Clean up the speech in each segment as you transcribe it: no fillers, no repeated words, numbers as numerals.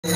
की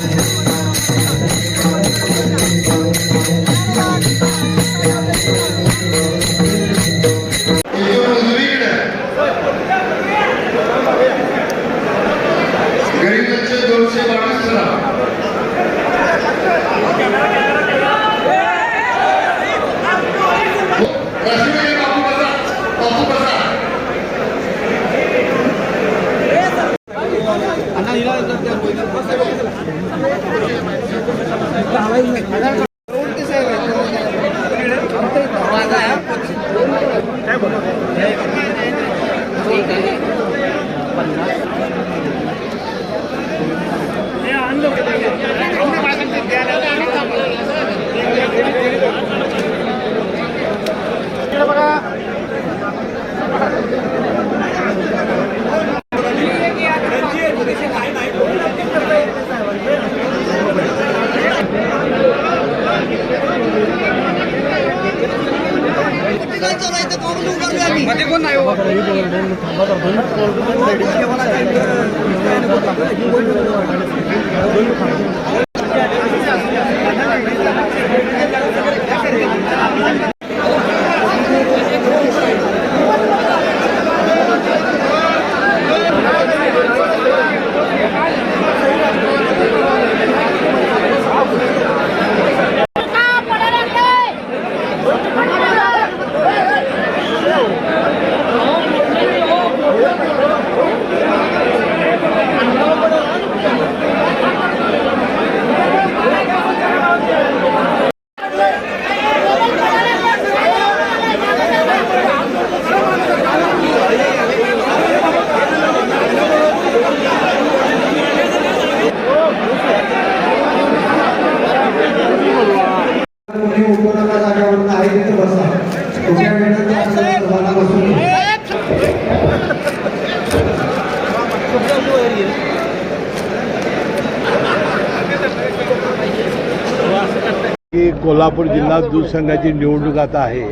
कोल्हापूर जिल्हा दूध संघाची निवडणूक आता आहे.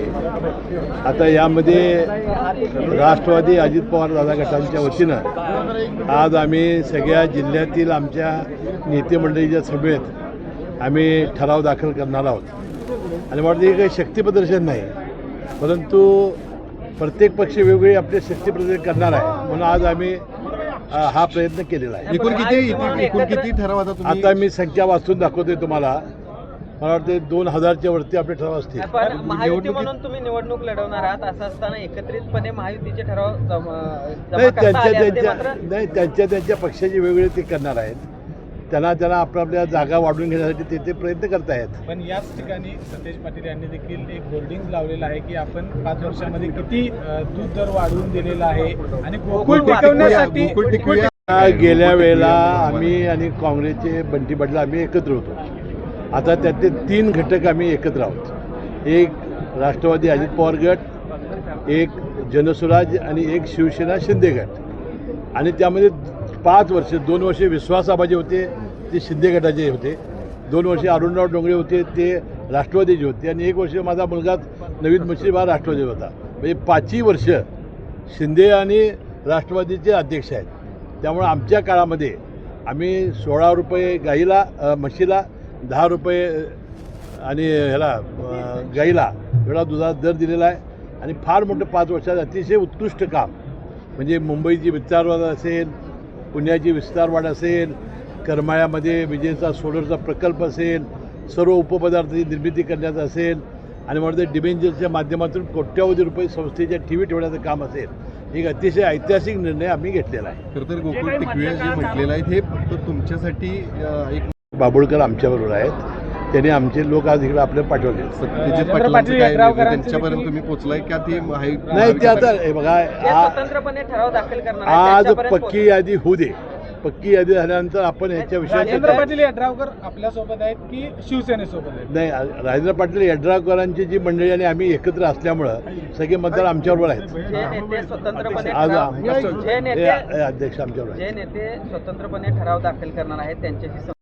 आता यामध्ये राष्ट्रवादी अजित पवार दादा गटांच्या वतीनं आज आम्ही सगळ्या जिल्ह्यातील आमच्या नेते मंडळीच्या सभेत आम्ही ठराव दाखल करणार आहोत. आणि वाटतं हे काही शक्ती प्रदर्शन नाही, परंतु प्रत्येक पक्ष वेगवेगळे आपले शक्ती प्रदर्शन करणार आहे, म्हणून आज आम्ही हा प्रयत्न केलेला आहे. एकूण किती ठराव आता मी संख्या वाचून दाखवतोय तुम्हाला. मला वाटतं 2000च्या वरती आपले ठराव असतील. महायुती म्हणून तुम्ही निवडणूक लढवणार आहात, असं असताना एकत्रितपणे महायुतीचे ठराव त्यांच्या पक्षाचे वेगवेगळे ते करणार आहेत. त्यांना आपल्या जागा वाढवून घेण्यासाठी ते प्रयत्न करत आहेत. पण याच ठिकाणी सतेज पाटील यांनी देखील एक होर्डिंग लावलेलं आहे की आपण 5 वर्षांमध्ये किती दूध दर वाढवून दिलेला आहे आणि गोकुळ टिकवण्यासाठी गेल्या वेळेला आम्ही आणि काँग्रेसचे बंटी पाटील आम्ही एकत्र होतो. आता त्यातले 3 घटक आम्ही एकत्र आहोत. एक राष्ट्रवादी अजित पवार गट, एक जनसुराज आणि एक शिवसेना शिंदे गट. आणि त्यामध्ये 5 वर्ष 2 वर्षे विश्वासाबाजी होते, ते शिंदे गटाचे होते. 2 वर्षे अरुणराव डोंगरे होते, ते राष्ट्रवादीचे होते. आणि 1 वर्ष माझा मुलगा नवीन मुश्रीफ राष्ट्रवादी होता. म्हणजे 5ही वर्ष शिंदे आणि राष्ट्रवादीचे अध्यक्ष आहेत. त्यामुळे आमच्या काळामध्ये आम्ही 16 रुपये गाईला म्हशीला, 10 रुपये आणि ह्याला गाईला एवढा दुधाचा दर दिलेला आहे. आणि फार मोठं 5 वर्षात अतिशय उत्कृष्ट काम म्हणजे मुंबईची विस्तारवाढ असेल, पुण्याची विस्तारवाढ असेल, करमाळ्यामध्ये विजेचा सोलरचा प्रकल्प असेल, सर्व उपपदार्थाची निर्मिती करण्याचं असेल, आणि म्हणते डिबेंचरच्या माध्यमातून कोट्यावधी रुपये संस्थेच्या ठेवी ठेवण्याचं काम असेल. एक अतिशय ऐतिहासिक निर्णय आम्ही घेतलेला आहे. खरं तर गोकुळ टिकवे जे म्हटलेलं आहे हे फक्त तुमच्यासाठी एक बाबुळकर आमच्याबरोबर आहेत. त्यांनी आमचे लोक आज इकडे आपल्याला पाठवले. त्यांच्यापर्यंत तुम्ही पोहोचलाय का? ते नाही, ते आता बघा स्वतंत्रपणे ठराव दाखल करणार आज पक्की यादी होऊ दे. पक्की यादी झाल्यानंतर आपण याच्या विषयात राजेंद्र पाटील यड्रावकर आपल्यासोबत आहेत की शिवसेनेसोबत आहेत? नाही, राजेंद्र पाटील यड्रावकरांची जी मंडळी आणि आम्ही एकत्र असल्यामुळं सगळे मतदार आमच्याबरोबर आहेत. आज अध्यक्ष आमच्याबरोबर जे नेते स्वतंत्रपणे ठराव दाखल करणार आहेत त्यांच्याशी